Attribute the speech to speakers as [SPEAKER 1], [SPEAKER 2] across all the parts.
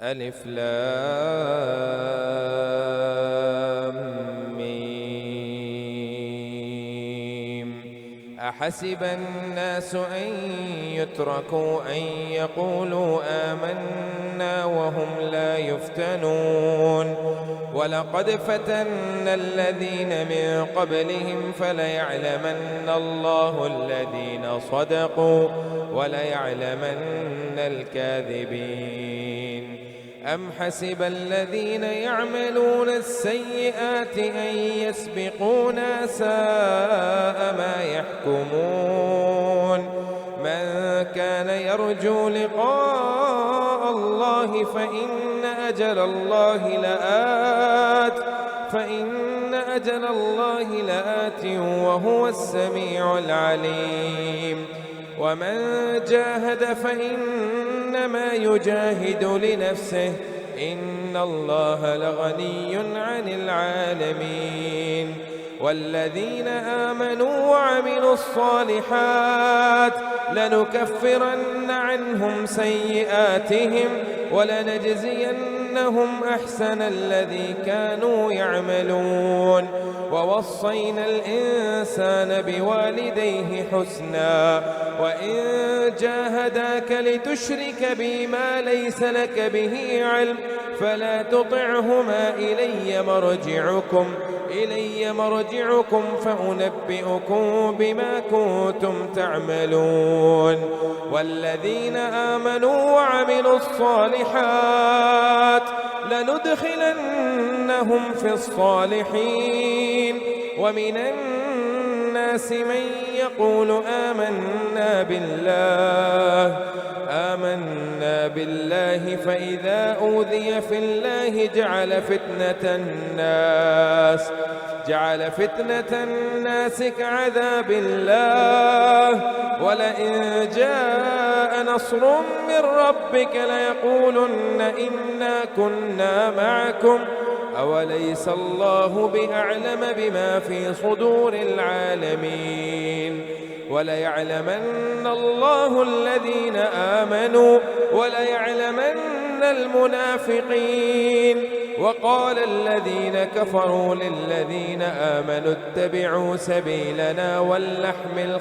[SPEAKER 1] ألف لام ميم. أحسب الناس أن يتركوا أن يقولوا آمنا وهم لا يفتنون ولقد فتنا الذين من قبلهم فليعلمن الله الذين صدقوا وليعلمن الكاذبين. أم حسب الذين يعملون السيئات أن يسبقونا ساء ما يحكمون. من كان يرجو لقاء الله فإن أجل الله لآت وهو السميع العليم. ومن جاهد فإنما يجاهد لنفسه إن الله لغني عن العالمين. والذين آمنوا وعملوا الصالحات لنكفرن عنهم سيئاتهم ولنجزينهم أحسن الذي كانوا يعملون. ووصينا الإنسان بوالديه حسنا وإن جاهداك لتشرك بي ما ليس لك به علم فلا تطعهما إلي مرجعكم فأنبئكم بما كنتم تعملون. والذين آمنوا وعملوا الصالحات لندخلنهم في الصالحين. ومن الناس من يقول آمنا بالله فإذا أوذي في الله جعل فتنة الناس كعذاب الله. ولئن جاء نصر من ربك ليقولن إنا كنا معكم أوليس الله بأعلم بما في صدور العالمين. وليعلمن الله الذين آمنوا وليعلمن المنافقين. وقال الذين كفروا للذين آمنوا اتبعوا سبيلنا ولنحمل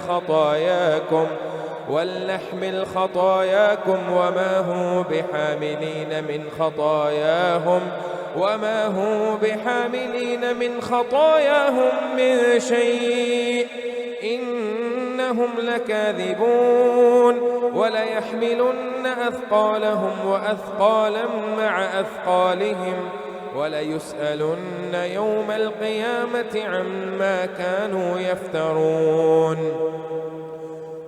[SPEAKER 1] خطاياكم وما هم بحاملين من خطاياهم من شيء إنهم لكاذبون. وليحملن أثقالهم وأثقالا مع أثقالهم وليسألن يوم القيامة عما كانوا يفترون.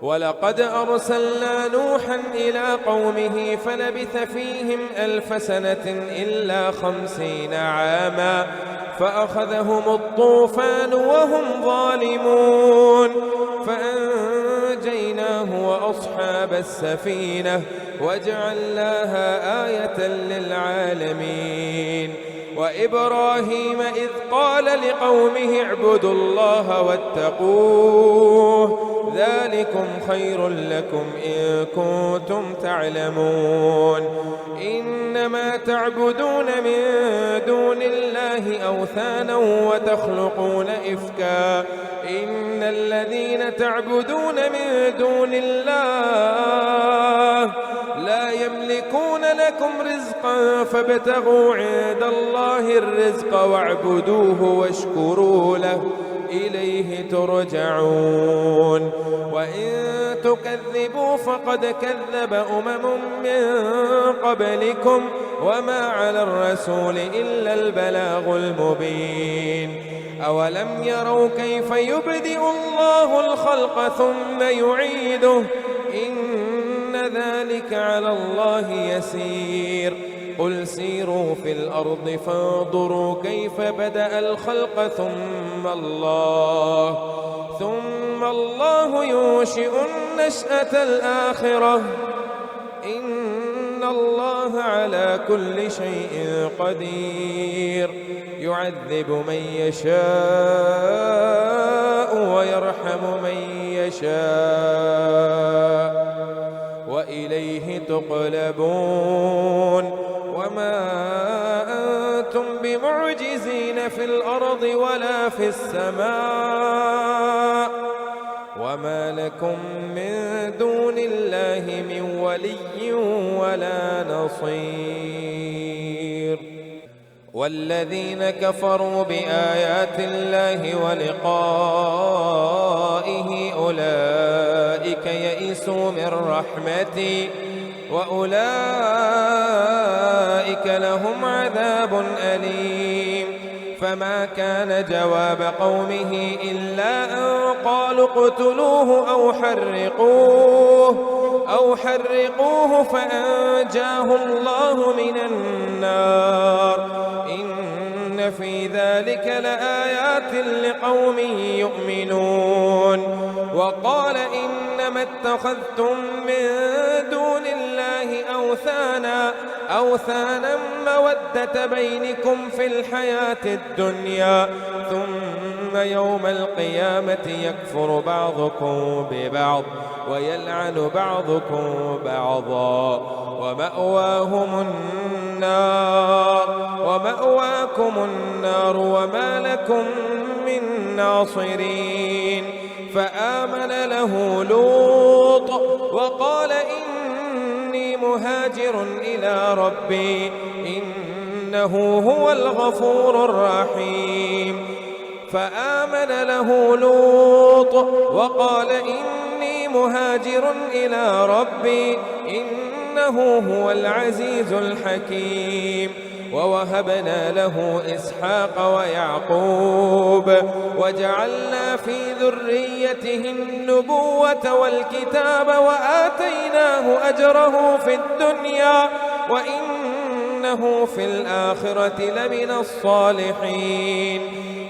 [SPEAKER 1] ولقد أرسلنا نوحا إلى قومه فلبث فيهم 1000 سنة إلا 50 عاما فأخذهم الطوفان وهم ظالمون فأنجيناه وأصحاب السفينة وجعلناها آية للعالمين. وإبراهيم إذ قال لقومه اعبدوا الله واتقوه ذلكم خير لكم إن كنتم تعلمون. إنما تعبدون من دون الله أوثانا وتخلقون إفكا إن الذين تعبدون من دون الله لا يملكون لكم رزقا فابتغوا عند الله الرزق واعبدوه واشكروا له إليه ترجعون. وإن تكذبوا فقد كذب من قبلكم وما على الرسول إلا البلاغ المبين. أولم يروا كيف يبدئ الله الخلق ثم يعيده إن ذلك على الله يسير. قل سيروا في الأرض فانظروا كيف بدأ الخلق ثم الله ينشئ النشأة الآخرة إن الله على كل شيء قدير. يعذب من يشاء ويرحم من يشاء وإليه تقلبون. المفسدين في الأرض ولا في السماء وما لكم من دون الله من ولي ولا نصير. والذين كفروا بآيات الله ولقائه أولئك يئسوا من رحمتي وأولئك لهم عذاب أليم. فما كان جواب قومه إلا أن قالوا اقتلوه أو حرقوه فأنجاه الله من النار. إن في ذلك لآيات لقوم يؤمنون. وقال إنما اتخذتم من دون الله أوثانا مودة بينكم في الحياة الدنيا ثم يوم القيامة يكفر بعضكم ببعض ويلعن بعضكم بعضا ومأواكم النار وما لكم من ناصرين. فآمن له لوط وقال إني مهاجر إلى ربي إنه هو الغفور الرحيم. فآمن له لوط وقال إني مهاجر إلى ربي إنه هو العزيز الحكيم. ووهبنا له إسحاق ويعقوب وجعلنا في ذريته النبوة والكتاب وآتيناه أجره في الدنيا وإنه في الآخرة لمن الصالحين.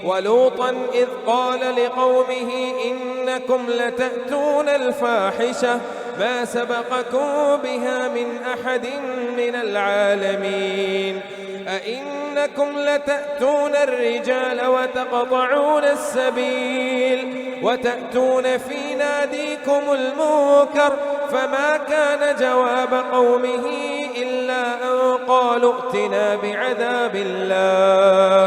[SPEAKER 1] ولوطا إذ قال لقومه إنكم لتأتون الفاحشة ما سبقكم بها من أحد من العالمين. أئنكم لتأتون الرجال وتقطعون السبيل وتأتون في ناديكم المنكر. فما كان جواب قومه إلا أن قالوا ائتنا بعذاب الله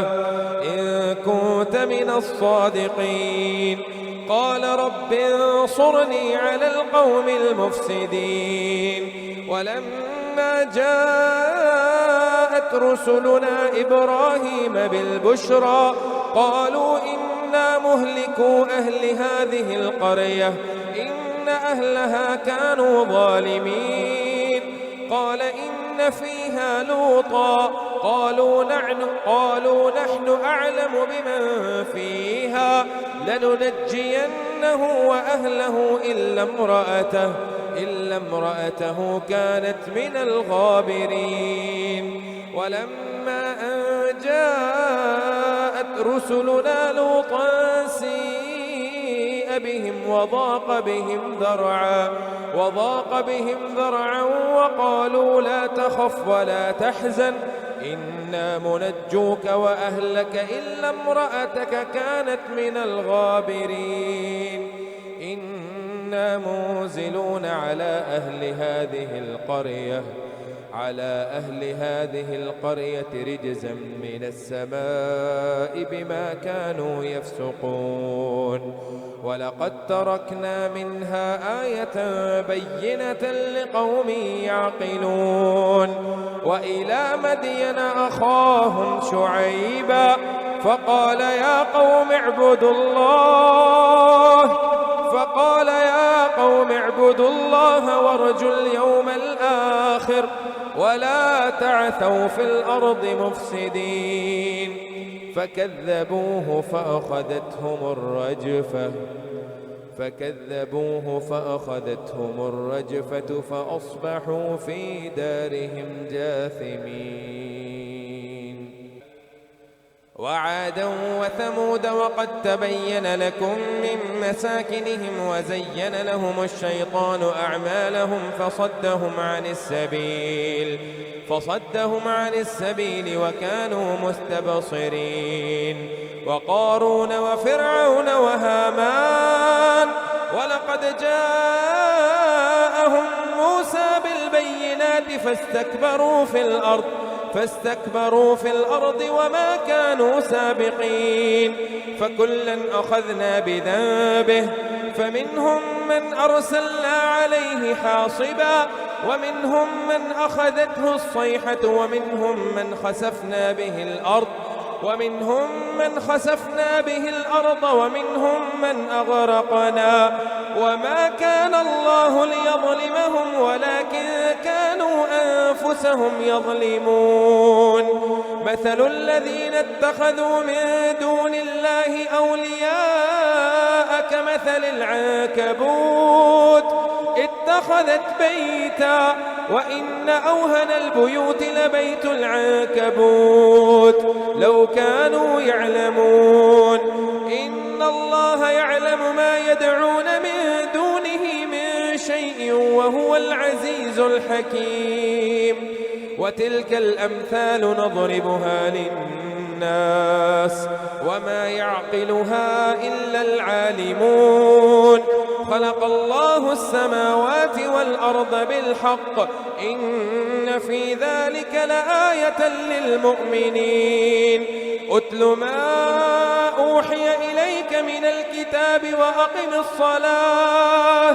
[SPEAKER 1] إن كنت من الصادقين. قال رب انصرني على القوم المفسدين. ولما جاءت رسلنا إبراهيم بالبشرى قالوا إنا مهلكو أهل هذه القرية إن أهلها كانوا ظالمين. قال إن فيها لوطا قالوا نحن أعلم بمن فيها لننجينه وأهله إلا امرأته كانت من الغابرين. ولما أن جاءت رسلنا لوطا سيء بهم وضاق بهم ذرعا وقالوا لا تخف ولا تحزن إنا منجوك وأهلك إلا امرأتك كانت من الغابرين. إنا منزلون على أهل هذه القرية رجزا من السماء بما كانوا يفسقون. ولقد تركنا منها آية بينة لقوم يعقلون. وإلى مدين أخاهم شعيبا فقال يا قوم اعبدوا الله وارجوا اليوم الآخر ولا تعثوا في الأرض مفسدين. فكذبوه فأخذتهم الرجفة فأصبحوا في دارهم جاثمين. وعادا وثمود وقد تبين لكم من مساكنهم وزين لهم الشيطان أعمالهم فصدهم عن السبيل وكانوا مستبصرين. وقارون وفرعون وهامان ولقد جاءهم موسى بالبينات فاستكبروا في الأرض وما كانوا سابقين فكلا أخذنا بذنبه فمنهم من أرسلنا عليه حاصبا ومنهم من أخذته الصيحة ومنهم من خسفنا به الأرض ومنهم من أغرقنا وما كان الله ليظلمهم ولكن كانوا أنفسهم يظلمون مثل الذين اتخذوا من دون الله أولياء كمثل العنكبوت اتخذت بيتا وإن أوهن البيوت لبيت العنكبوت لو كانوا يعلمون إن الله يعلم ما يدعون من دونه من شيء وهو العزيز الحكيم وتلك الأمثال نضربها للناس وما يعقلها إلا العالمون خلق الله السماوات والأرض بالحق إن في ذلك لآية للمؤمنين أتل ما أوحي إليك من الكتاب وأقم الصلاة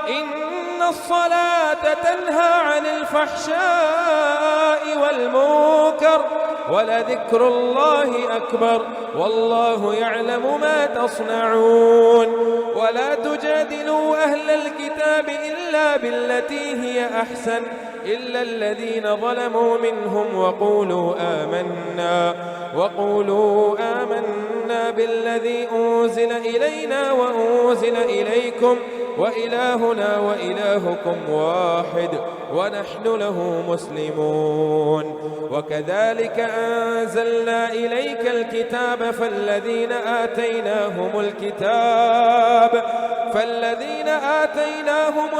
[SPEAKER 1] إن الصلاة تنهى عن الفحشاء والمنكر ولذكر الله أكبر والله يعلم ما تصنعون ولا تجادلوا أهل الكتاب إلا بالتي هي أحسن إلا الذين ظلموا منهم وقولوا آمنا بالذي أنزل إلينا وأنزل إليكم وإلهنا وإلهكم واحد ونحن له مسلمون وكذلك أنزلنا إليك الكتاب فالذين آتيناهم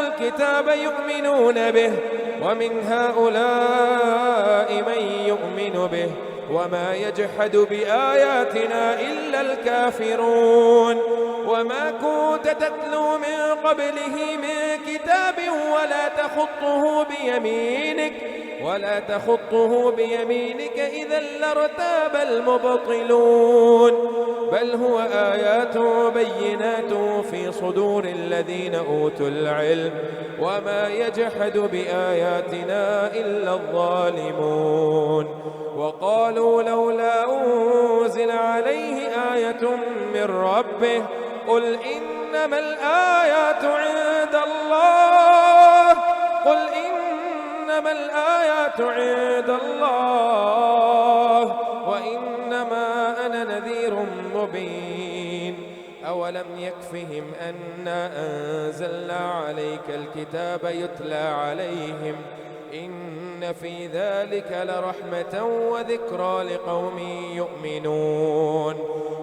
[SPEAKER 1] الكتاب يؤمنون به ومن هؤلاء من يؤمن به وما يجحد بآياتنا إلا الكافرون وما كنت تتلو من قبله من كتاب ولا تخطه بيمينك إذا لارتاب المبطلون بل هو آيات بينات في صدور الذين أوتوا العلم وما يجحد بآياتنا إلا الظالمون وقالوا لولا أنزل عليه آية من ربه قل إنما الآيات عند الله وإنما أنا نذير مبين أولم يكفهم أنا أنزلنا عليك الكتاب يتلى عليهم إن في ذلك لرحمة وذكرى لقوم يؤمنون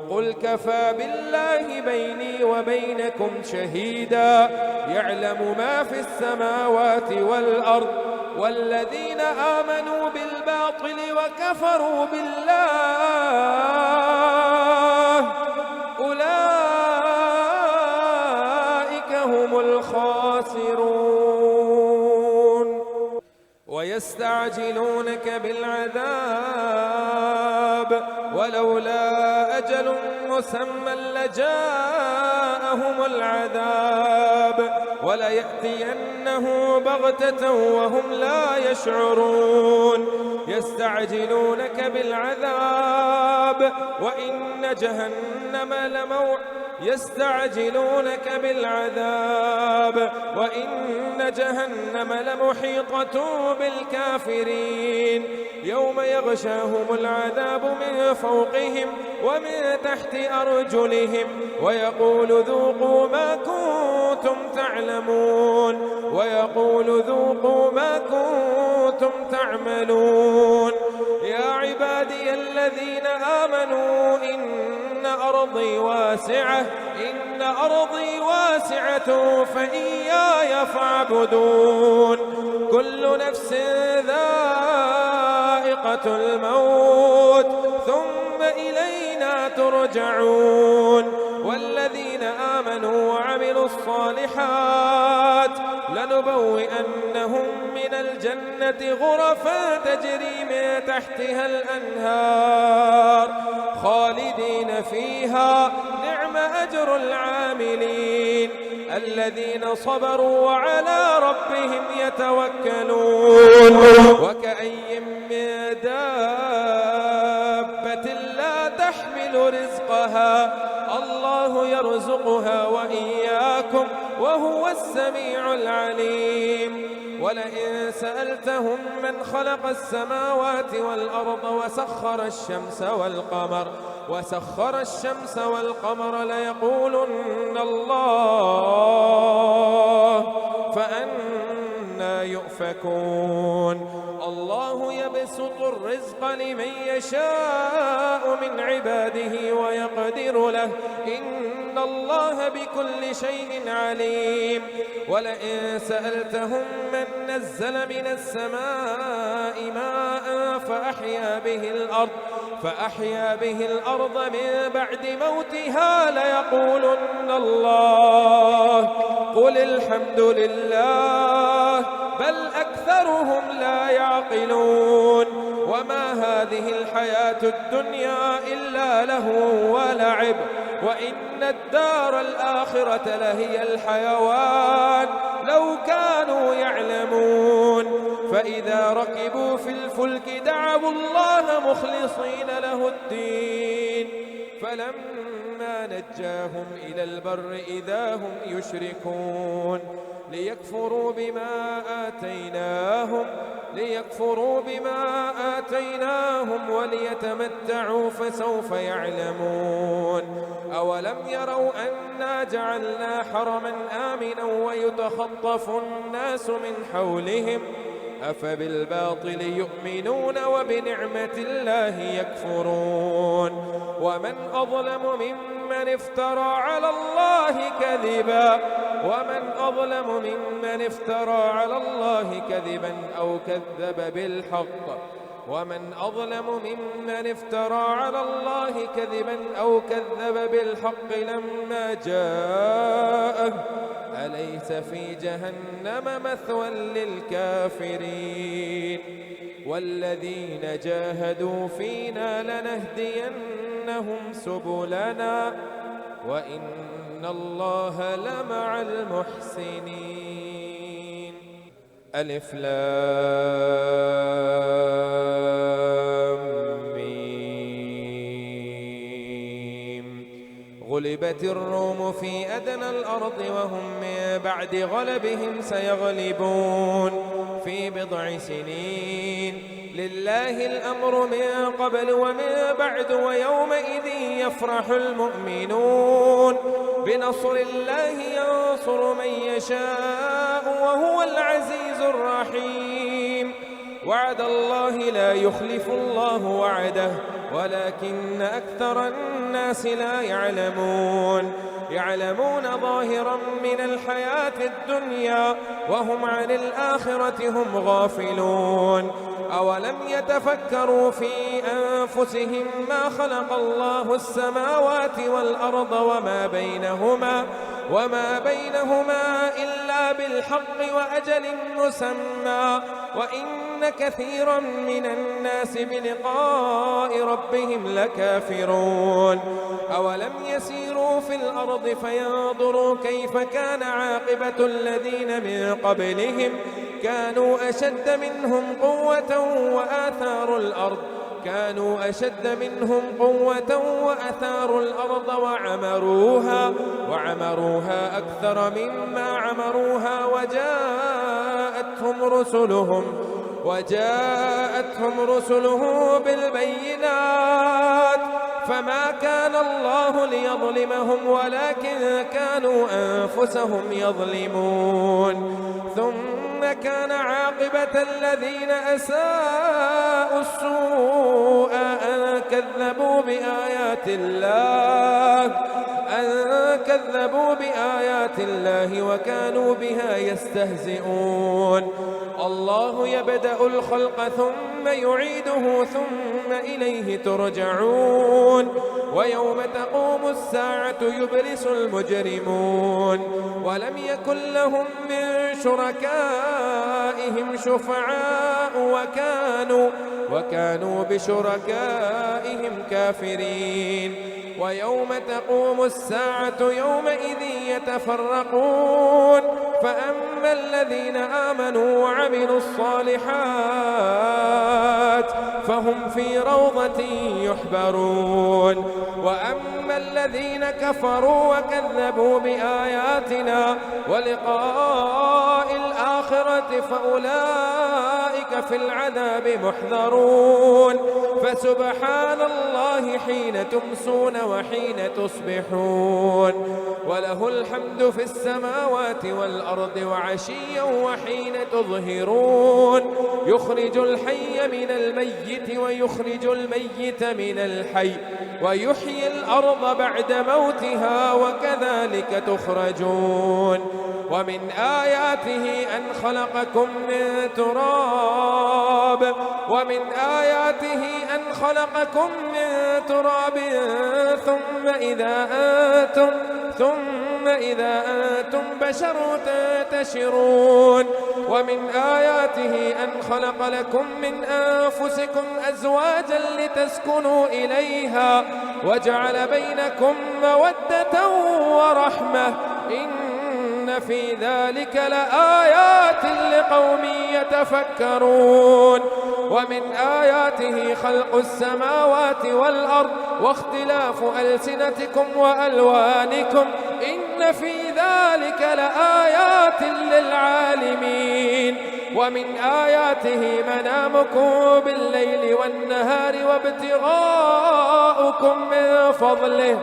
[SPEAKER 1] قل كفى بالله بيني وبينكم شهيدا يعلم ما في السماوات والأرض والذين آمنوا بالباطل وكفروا بالله أولئك هم الخاسرون ويستعجلونك بالعذاب ولولا أجل مسمى لجاءهم العذاب وليأتينه بغتة وهم لا يشعرون يستعجلونك بالعذاب وإن جهنم لمحيطة بالكافرين يوم يغشاهم العذاب من فوقهم ومن تحت أرجلهم ويقول ذوقوا ما كنتم تعملون يا عبادي الذين آمنوا إن أرضي واسعة فإياي فاعبدون كل نفس ذائقة الموت ثم إلينا ترجعون والذين آمنوا وعملوا الصالحات لنبوئنهم من الجنة غرفا تجري من تحتها الأنهار خالدين فيها، نعم أجر العاملين الذين صبروا وعلى ربهم يتوكلون. وكأي من دابة لا تحمل رزقها الله يرزقها وإياكم وهو السميع العليم. ولئن سألتهم من خلق السماوات والأرض وسخر الشمس والقمر ليقولن الله فأنى يؤفكون. الله يبسط الرزق لمن يشاء من عباده ويقدر له، إن الله بكل شيء عليم. ولئن سألتهم من نزل من السماء ماء فأحيا به الأرض من بعد موتها ليقولن الله قل الحمد لله بل أكثرهم لا يعقلون. وما هذه الحياة الدنيا إلا لهو ولعب وإن الدار الآخرة لهي الحيوان لو كانوا يعلمون. فإذا ركبوا في الفلك دعوا الله مخلصين له الدين فلما نجاهم إلى البر إذا هم يشركون ليكفروا بما آتيناهم وليتمتعوا فسوف يعلمون. أولم يروا أنا جعلنا حرما آمنا ويتخطف الناس من حولهم أفبالباطل يؤمنون وبنعمة الله يكفرون. ومن أظلم ممن افترى على الله كذبا أو كذب بالحق لما جاءه أليس في جهنم مثوى للكافرين. والذين جاهدوا فينا لنهدينهم سبلنا وإن الله لمع المحسنين. ألف لام ميم. غلبت الروم في أدنى الأرض وهم من بعد غلبهم سيغلبون في بضع سنين. لله الأمر من قبل ومن بعد ويومئذ يفرح المؤمنون بنصر الله ينصر من يشاء وهو العزيز الرحيم. وعد الله لا يخلف الله وعده ولكن أكثر الناس لا يعلمون ظاهرا من الحياة الدنيا وهم عن الآخرة هم غافلون. أولم يتفكروا في أنفسهم ما خلق الله السماوات والأرض وما بينهما إلا بالحق وأجل مسمى وإن كثيرا من الناس بلقاء ربهم لكافرون. أولم يسيروا في الأرض فينظروا كيف كان عاقبة الذين من قبلهم كانوا أشد منهم قوة وأثاروا الأرض وعمروها أكثر مما عمروها وجاءتهم رسلهم بالبينات فما كان الله ليظلمهم ولكن كانوا أنفسهم يظلمون. ثم كان عاقبة الذين أساءوا السوء أن كذبوا بآيات الله وكانوا بها يستهزئون. الله يبدأ الخلق ثم يعيده ثم إليه ترجعون. ويوم تقوم الساعة يبلس المجرمون ولم يكن لهم من شركائهم شركائهم شفعاء وكانوا بشركائهم كافرين. ويوم تقوم الساعة يومئذ يتفرقون فأما الذين آمنوا وعملوا الصالحات فهم في روضة يحبرون وأما الذين كفروا وكذبوا بآياتنا ولقاء الآخرة فأولئك في العذاب محذرون فسبحان الله حين تمسون وحين تصبحون وله الحمد في السماوات والأرض وعشيا وحين تظهرون يخرج الحي من الميت ويخرج الميت من الحي ويحيي الأرض بعد موتها وكذلك تخرجون. ومن آياته أن خلقكم من تراب ثم إذا أنتم بشر تنتشرون. ومن آياته أن خلق لكم من أنفسكم أزواجا لتسكنوا إليها وجعل بينكم مودة ورحمة إن في ذلك لآيات لقوم يتفكرون. ومن آياته خلق السماوات والأرض واختلاف ألسنتكم وألوانكم إن في ذلك لآيات للعالمين. ومن آياته منامكم بالليل والنهار وابتغاؤكم من فضله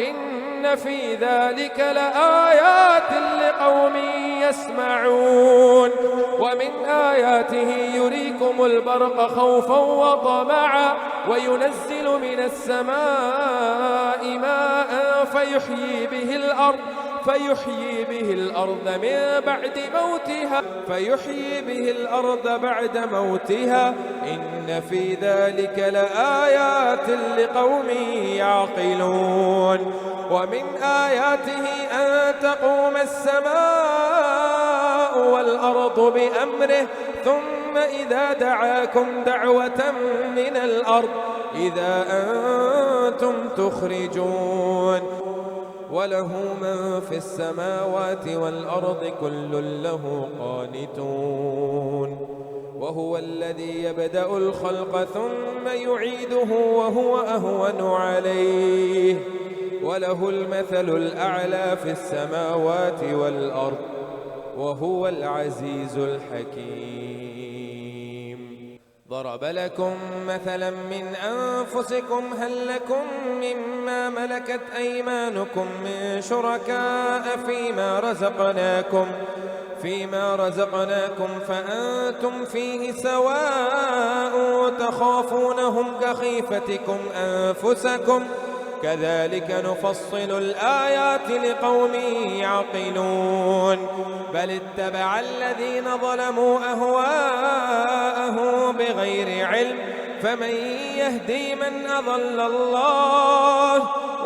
[SPEAKER 1] إن في ذلك لآيات لقوم يسمعون. ومن آياته يريكم البرق خوفا وطمعا وينزل من السماء ماء فيحيي به الأرض بعد موتها إن في ذلك لآيات لقوم يعقلون. ومن آياته أن تقوم السماء والأرض بأمره ثم إذا دعاكم دعوة من الأرض إذا أنتم تخرجون. وله من في السماوات والأرض كل له قانتون. وهو الذي يبدأ الخلق ثم يعيده وهو أهون عليه وله المثل الأعلى في السماوات والأرض وهو العزيز الحكيم. ضرب لكم مثلا من أنفسكم هل لكم مما ملكت أيمانكم من شركاء فيما رزقناكم فأنتم فيه سواء تخافونهم كخيفتكم أنفسكم كذلك نفصل الآيات لقوم يعقلون. بل اتبع الذين ظلموا أهواءهم بغير علم فمن يهدي من أضل الله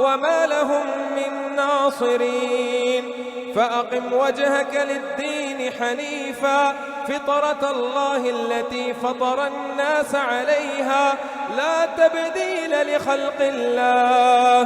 [SPEAKER 1] وما لهم من ناصرين. فأقم وجهك للدين حنيفا فطرة الله التي فطر الناس عليها لا تبديل لخلق الله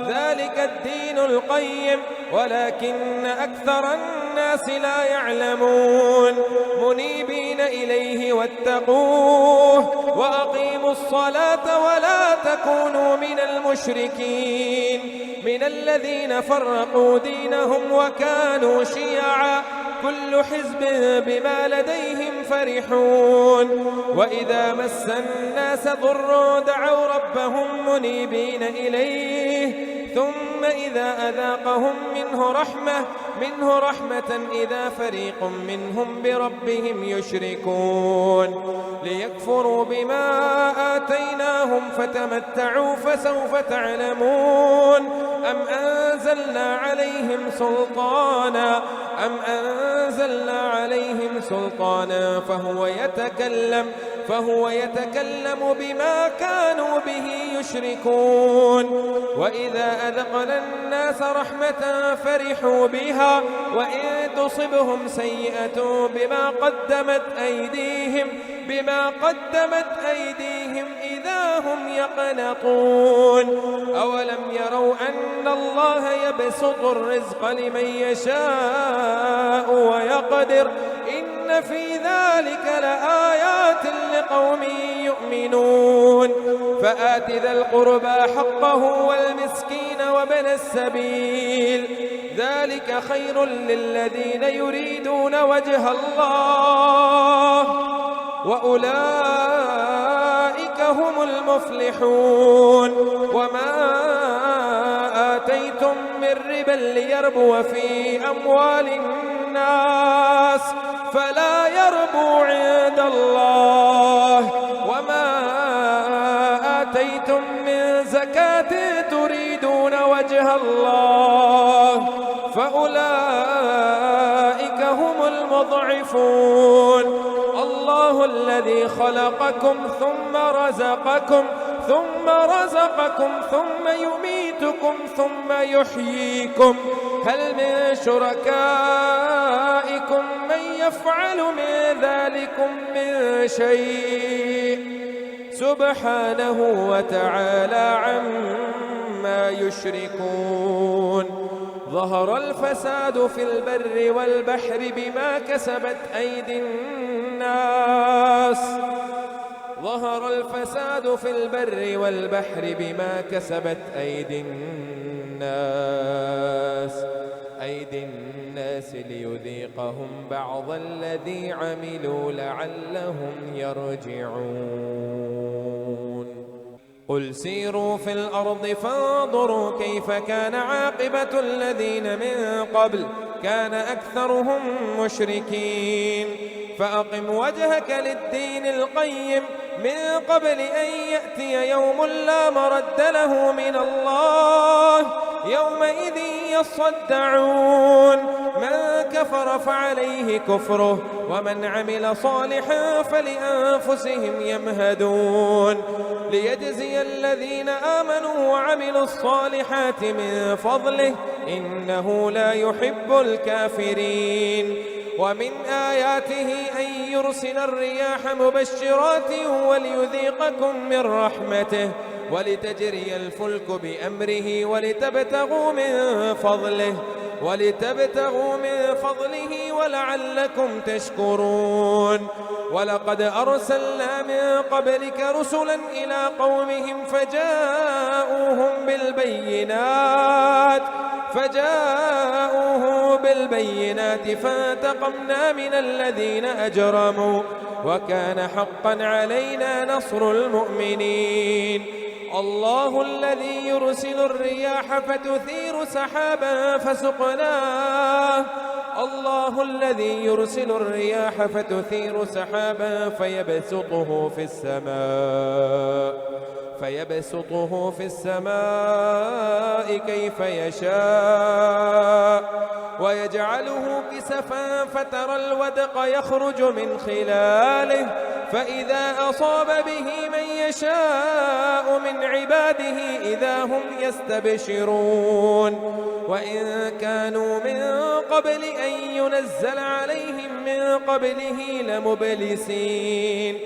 [SPEAKER 1] ذلك الدين القيم ولكن أكثر الناس لا يعلمون. منيبين إليه واتقوه وأقيموا الصلاة ولا تكونوا من المشركين من الذين فرقوا دينهم وكانوا شيعا كل حزب بما لديهم فرحون. وإذا مس الناس ضر دعوا ربهم منيبين إليه ثم إذا أذاقهم منه رحمة إذا فريق منهم بربهم يشركون. ليكفروا بما آتيناهم فتمتعوا فسوف تعلمون. أم أنزلنا عليهم سلطانا فهو يتكلم فهو يتكلم بما كانوا به يشركون. وإذا أذقنا الناس رحمة فرحوا بها وإن تصبهم سيئة بما قدمت أيديهم إذا هم يقنطون. أولم يروا أن الله يبسط الرزق لمن يشاء ويقدر إن في ذلك لآيات لقوم يؤمنون. فآت ذا القربى حقه والمسكين وابن السبيل ذلك خير للذين يريدون وجه الله وأولئك هم المفلحون. وما آتيتم من ربا ليربو في أموال الناس فلا يربو عند الله وما آتيتم من زكاة تريدون وجه الله فأولئك هم المضعفون. الله الذي خلقكم ثم رزقكم ثم يميتكم ثم يحييكم هل من شركائكم من يفعل من ذلكم من شيء سبحانه وتعالى عما يشركون. ظهر الفساد في البر والبحر بما كسبت أيدي الناس أيدي الناس ليذيقهم بعض الذي عملوا لعلهم يرجعون. قل سيروا في الأرض فانظروا كيف كان عاقبة الذين من قبل كان أكثرهم مشركين. فأقم وجهك للدين القيم من قبل أن يأتي يوم لا مرد له من الله يومئذ يصدعون. من كفر فعليه كفره ومن عمل صالحا فلأنفسهم يمهدون. ليجزي الذين آمنوا وعملوا الصالحات من فضله إنه لا يحب الكافرين. ومن آياته أن يرسل الرياح مبشرات وليذيقكم من رحمته ولتجري الفلك بأمره ولتبتغوا من فضله ولعلكم تشكرون. ولقد أرسلنا من قبلك رسلا إلى قومهم فجاءوهم بالبينات فانتقمنا من الذين أجرموا وكان حقا علينا نصر المؤمنين. الله الذي يرسل الرياح فتثير سحابا فيبسطه في السماء كيف يشاء ويجعله كسفا فترى الودق يخرج من خلاله فإذا أصاب به من يشاء من عباده إذا هم يستبشرون. وإن كانوا من قبل أن ينزل عليهم من قبله لمبلسين.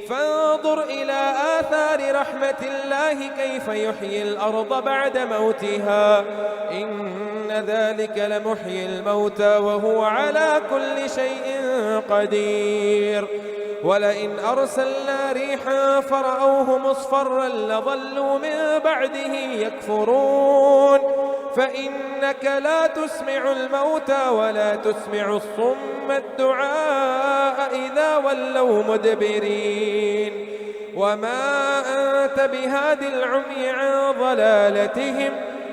[SPEAKER 1] فانظر إلى آثار رحمة الله كيف يحيي الأرض بعد موتها إن ذلك لمحيي الموتى وهو على كل شيء قدير. ولئن أرسلنا ريحا فرأوه مصفرا لظلوا من بعده يكفرون. فإنك لا تسمع الموتى ولا تسمع الصم الدعاء إذا ولوا مدبرين. وما أنت بهاد العمي عن ضلالتهم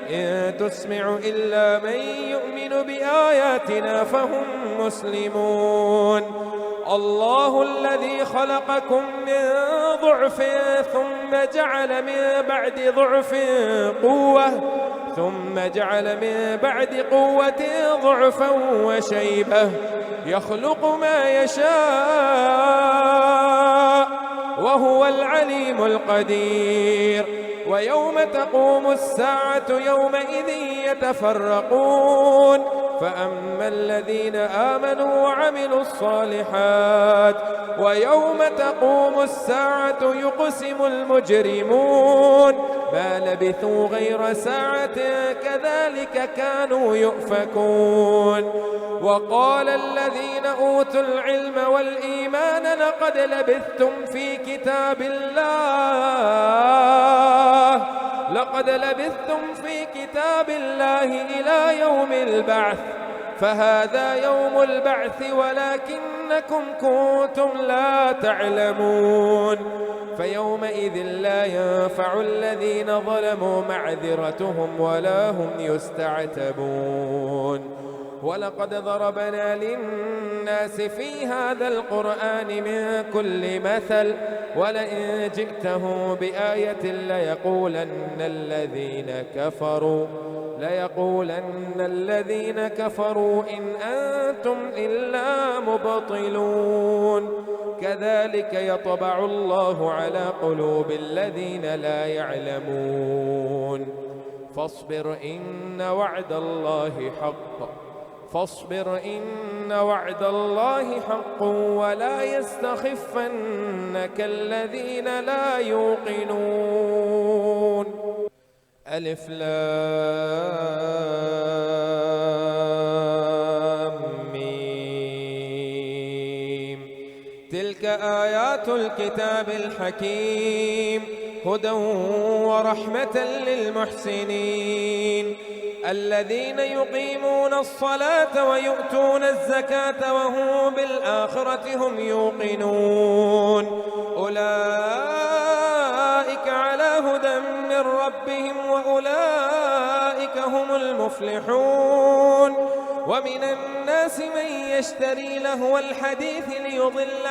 [SPEAKER 1] إن تسمع إلا من يؤمن بآياتنا فهم مسلمون. الله الذي خلقكم من ضعف ثم جعل من بعد قوة ضعفا وشيبة يخلق ما يشاء وهو العليم القدير. ويوم تقوم الساعة يومئذ يتفرقون فأما الذين آمنوا وعملوا الصالحات ويوم تقوم الساعة يقسم المجرمون ما لبثوا غير ساعة كذلك كانوا يؤفكون. وقال الذين أوتوا العلم والإيمان لقد لبثتم في كتاب الله إلى يوم البعث فهذا يوم البعث ولكنكم كنتم لا تعلمون. فيومئذ لا ينفع الذين ظلموا معذرتهم ولا هم يستعتبون. ولقد ضربنا للناس في هذا القرآن من كل مثل ولئن جئتهم بآية ليقولن الذين كفروا إن أنتم إلا مبطلون. كذلك يطبع الله على قلوب الذين لا يعلمون. فاصبر إن وعد الله حق ولا يستخفنك الذين لا يوقنون. ألف لام ميم. تلك آيات الكتاب الحكيم هدى ورحمة للمحسنين الذين يقيمون الصلاة ويؤتون الزكاة وهم بالآخرة هم يوقنون. أولئك على هدى من ربهم وأولئك هم المفلحون. ومن الناس من يشتري لهو الحديث ليضل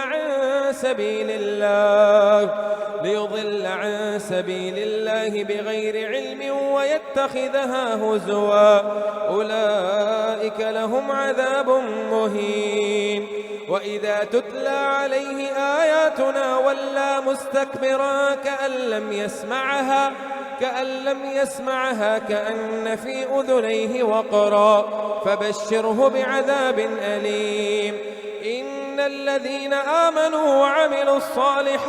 [SPEAKER 1] عن سبيل الله بغير علم ويتخذها هزوا أولئك لهم عذاب مهين. وإذا تتلى عليه آياتنا ولى مستكبرا كأن لم يسمعها كأن في أذنيه وقرا فبشره بعذاب أليم. إن الذين آمنوا وعملوا الصالحات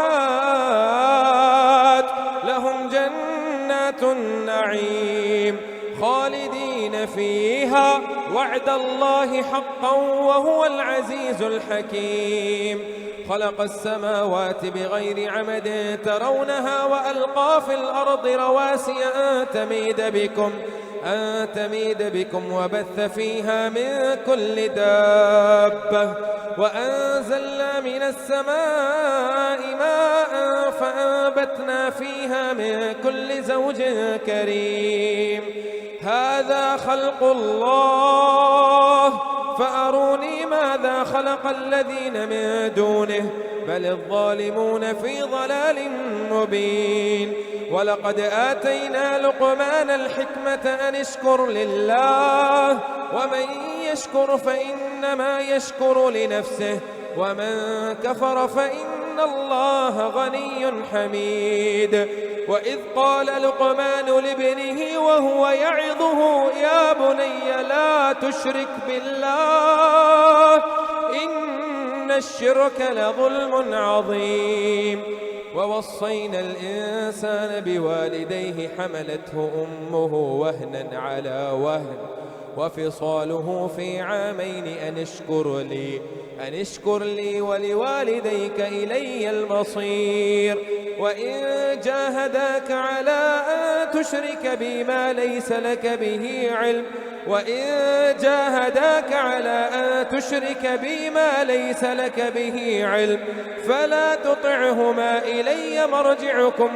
[SPEAKER 1] لهم جنات النعيم خالدين فيها وعد الله حقا وهو العزيز الحكيم. خلق السماوات بغير عمد ترونها وألقى في الأرض رواسي أن تميد بكم وبث فيها من كل دابة وأنزلنا من السماء ماء فأنبتنا فيها من كل زوج كريم. هذا خلق الله فأروني ماذا خلق الذين من دونه بل الظالمون في ضلال مبين. ولقد آتينا لقمان الحكمة أن اشكر لله ومن يشكر فإنما يشكر لنفسه ومن كفر فإن الله غني حميد. وإذ قال لقمان لابنه وهو يعظه يا بني لا تشرك بالله إن الشرك لظلم عظيم. ووصينا الإنسان بوالديه حملته أمه وهنا على وهن وفصاله في عامين أن اشكر لي ولوالديك إلي المصير. وإن جاهداك على أن تشرك بي ما ليس لك به علم فلا تطعهما إلي مرجعكم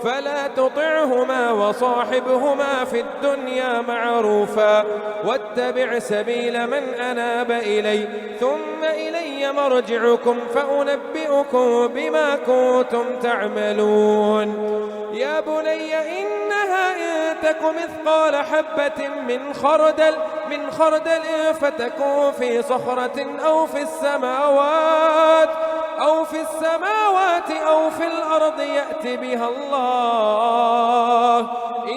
[SPEAKER 1] فلا تطعهما وصاحبهما في الدنيا معروفا واتبع سبيل من أناب إلي ثم إلي مرجعكم فأنبئكم بما كنتم تعملون. يا بني إنها إن تك مثقال حبة من خردل فتكون في صخرة أو في السماوات أو في السماوات أو في الأرض يأت بها الله،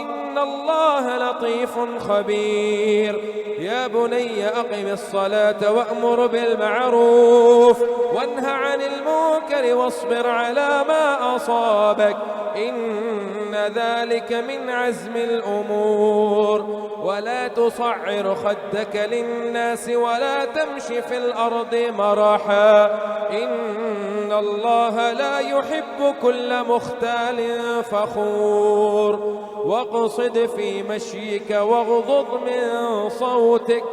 [SPEAKER 1] إن الله لطيف خبير. يا بني أقم الصلاة وأمر بالمعروف وانه عن المنكر واصبر على ما أصابك، إن ذلك من عزم الأمور. ولا تصعر خدك للناس ولا تمش في الأرض مرحا، إن الله لا يحب كل مختال فخور. واقصد في مشيك واغضض من صوتك،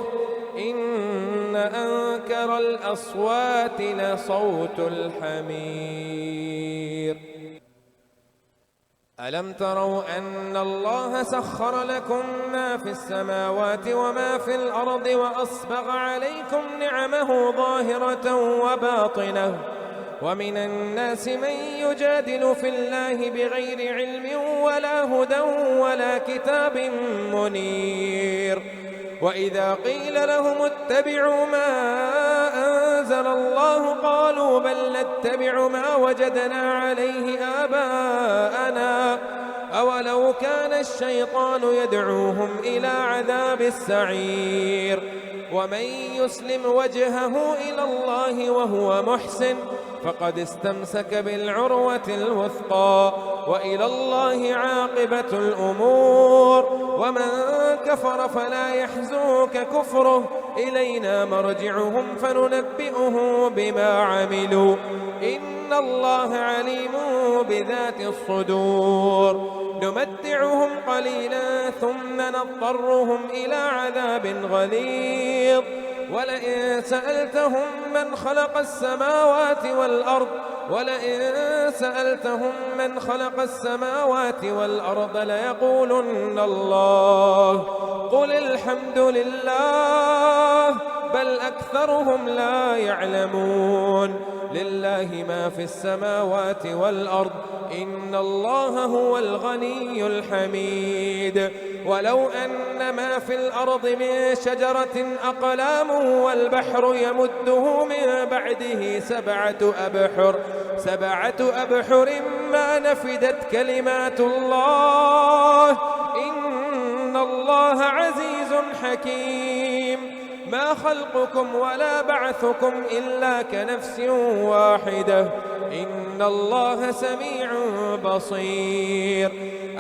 [SPEAKER 1] إن أنكر الأصوات لصوت الحمير. ألم تروا أن الله سخر لكم ما في السماوات وما في الأرض وأسبغ عليكم نعمه ظاهرة وباطنة، ومن الناس من يجادل في الله بغير علم ولا هدى ولا كتاب منير. وإذا قيل لهم اتبعوا ما أنزل الله قالوا بل نتبع ما وجدنا عليه آباءنا، أولو كان الشيطان يدعوهم إلى عذاب السعير. ومن يسلم وجهه إلى الله وهو محسن فقد استمسك بالعروة الوثقى، وإلى الله عاقبة الأمور. ومن كفر فلا يحزنك كفره، إلينا مرجعهم فننبئهم بما عملوا، إن الله عليم بذات الصدور. نمتعهم قليلا ثم نضطرهم إلى عذاب غليظ. ولئن سألتهم من خلق السماوات والأرض ليقولن الله، قل الحمد لله بل أكثرهم لا يعلمون. لله ما في السماوات والأرض، إن الله هو الغني الحميد. ولو أن ما في الأرض من شجرة أقلام والبحر يمده من بعده سبعة أبحر ما نفدت كلمات الله، إن الله عزيز حكيم. ما خلقكم ولا بعثكم إلا كنفس واحدة، إن الله سميع بصير.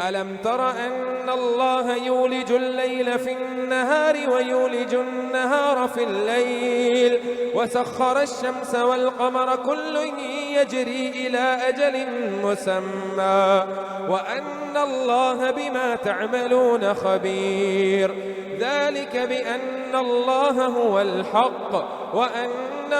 [SPEAKER 1] ألم تر أن الله يولج الليل في النهار ويولج النهار في الليل، وسخر الشمس والقمر كل يجري إلى أجل مسمى، وأن الله بما تعملون خبير. ذلك بأن الله هو الحق وأن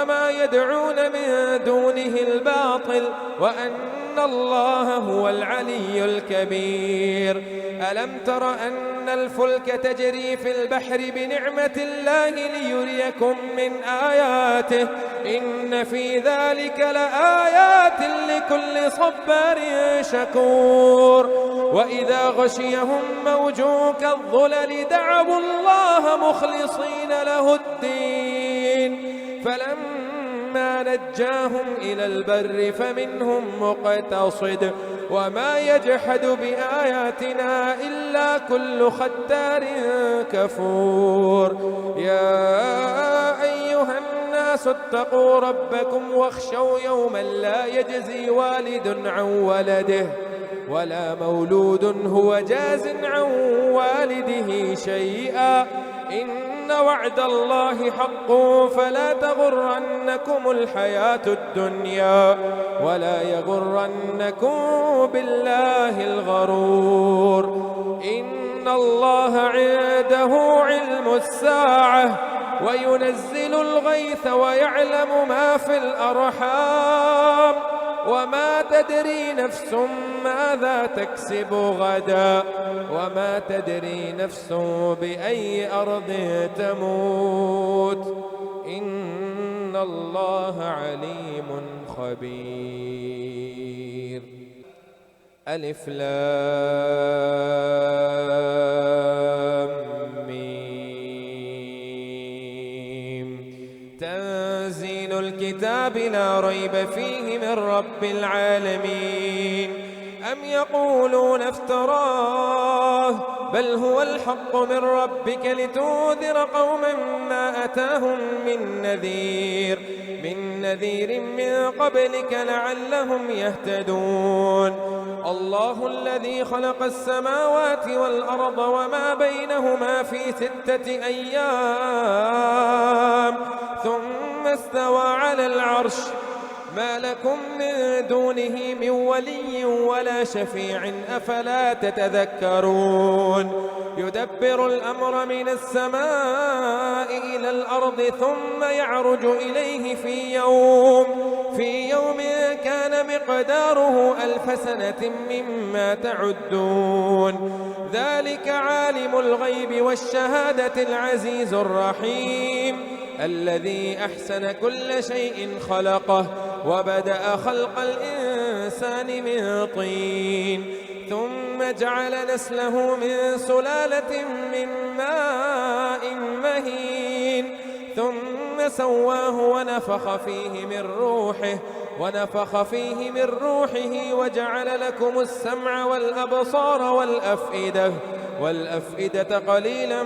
[SPEAKER 1] ما يدعون من دونه الباطل وأن الله هو العلي الكبير. ألم تر أن الفلك تجري في البحر بنعمة الله ليريكم من آياته، إن في ذلك لآيات لكل صبار شكور. وإذا غشيهم موج كالظلل دعوا الله مخلصين له الدين، فلما نجاهم إلى البر فمنهم مقتصد، وما يجحد بآياتنا إلا كل ختار كفور. يا أيها الناس اتقوا ربكم واخشوا يوما لا يجزي والد عن ولده ولا مولود هو جاز عن والده شيئا، إن وعد الله حق فلا تغرنكم الحياة الدنيا ولا يغرنكم بالله الغرور. إن الله عنده علم الساعة وينزل الغيث ويعلم ما في الأرحام، وما تدري نفس ماذا تكسب غدا وما تدري نفس بأي أرض تموت، إن الله عليم خبير. ألف لام ميم. تنزيل الكتاب الكتاب لا ريب فيه من رب العالمين. أم يقولون افتراه بل هو الحق من ربك لتنذر قوما ما أتاهم من نذير من قبلك لعلهم يهتدون. الله الذي خلق السماوات والأرض وما بينهما في 6 أيام ثم استوى على العرش ما لكم من دونه من ولي ولا شفيع أفلا تتذكرون. يدبر الأمر من السماء إلى الأرض ثم يعرج إليه في يوم كان مقداره 1000 سنة مما تعدون. ذلك عالم الغيب والشهادة العزيز الرحيم الذي أحسن كل شيء خلقه وبدأ خلق الإنسان من طين ثم جعل نسله من سلالة من ماء مهين ثم سواه ونفخ فيه من روحه وجعل لكم السمع والأبصار والأفئدة قليلا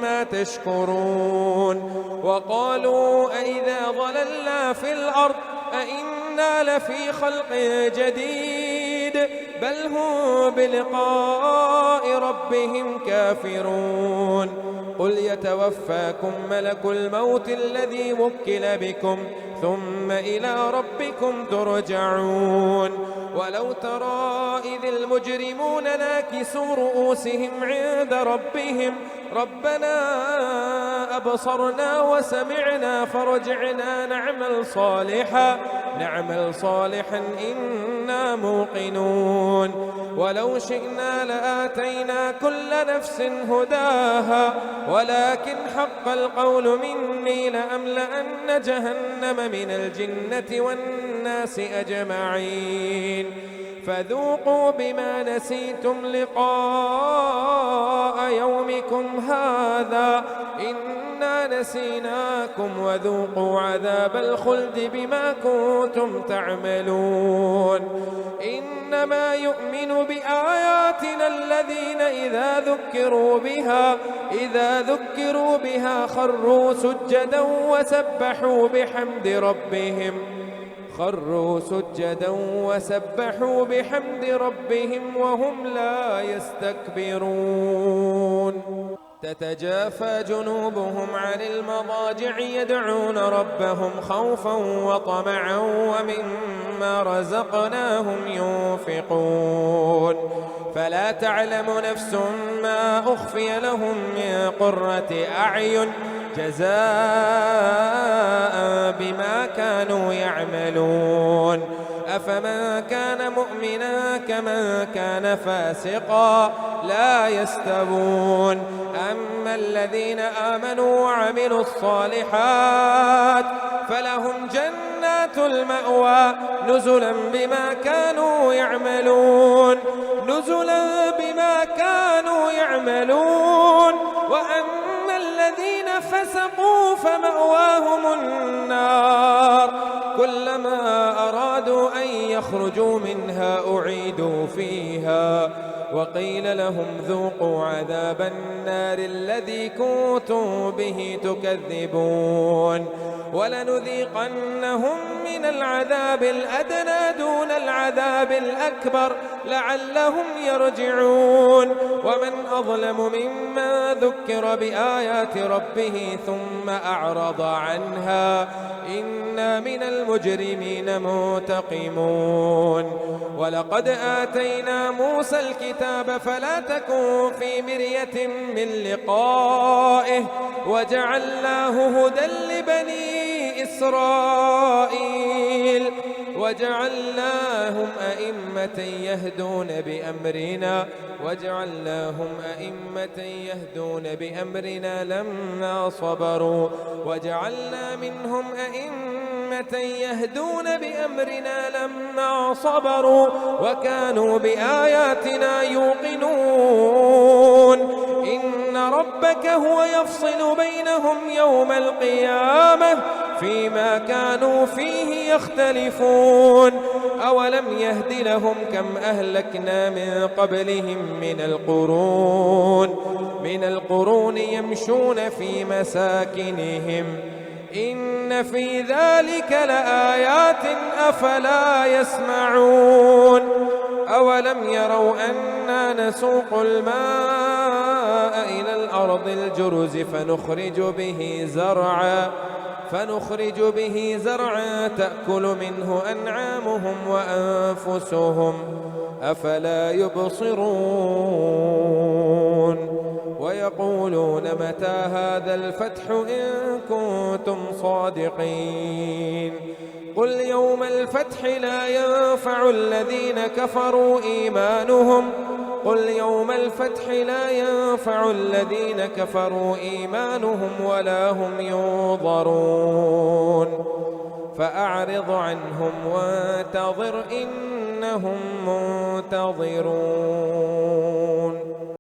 [SPEAKER 1] ما تشكرون. وقالوا أئذا ضللنا في الأرض أئنا لفي خلق جديد بل هم بلقاء ربهم كافرون. قل يتوفاكم ملك الموت الذي وكل بكم ثم إلى ربكم ترجعون. ولو ترى إذ المجرمون ناكسوا رؤوسهم عند ربهم ربنا أبصرنا وسمعنا فارجعنا نعمل صالحا إنا موقنون. ولو شئنا لآتينا كل نفس هداها ولكن حق القول مني لأملأن جهنم من الجنة والناس أجمعين. فذوقوا بما نسيتم لقاء يومكم هذا إنا نسيناكم وذوقوا عذاب الخلد بما كنتم تعملون. إنما يؤمن بآياتنا الذين إذا ذكروا بها خروا سجدا وسبحوا بحمد ربهم وهم لا يستكبرون. تتجافى جنوبهم عن المضاجع يدعون ربهم خوفا وطمعا ومما رزقناهم ينفقون. فلا تعلم نفس ما أخفي لهم من قرة أعين جزاء بما كانوا يعملون. أفمن كان مؤمنا كمن كان فاسقا لا يستوون. أما الذين آمنوا وعملوا الصالحات فلهم جنات المأوى نزلا بما كانوا يعملون. وأما الذين فسقوا فمأواهم النار كلما أرادوا أن يخرجوا منها أعيدوا فيها وقيل لهم ذوقوا عذاب النار الذي كنتم به تكذبون. ولنذيقنهم من العذاب الأدنى دون العذاب الأكبر لعلهم يرجعون. ومن أظلم ممن ذكر بآيات ربه ثم أعرض عنها إنا من المجرمين منتقمون. ولقد آتينا موسى الكتاب فلا تكن في مرية من لقائه وجعلناه هدى لبني إسرائيل وجعلناهم أئمة يهدون بأمرنا لما صبروا وجعلنا منهم أئمة يهدون بأمرنا لما صبروا وكانوا بآياتنا يوقنون. إن ربك هو يفصل بينهم يوم القيامة فيما كانوا فيه يختلفون أولم يهد لهم كم أهلكنا من قبلهم من القرون يمشون في مساكنهم إن في ذلك لآيات أفلا يسمعون أولم يروا أنا نسوق الماء إلى الأرض الجرز فنخرج به زرعا تأكل منه أنعامهم وأنفسهم أفلا يبصرون ويقولون متى هذا الفتح إن كنتم صادقين قل يوم الفتح لا ينفع الذين كفروا إيمانهم ولا هم ينظرون فأعرض عنهم وانتظر إنهم منتظرون.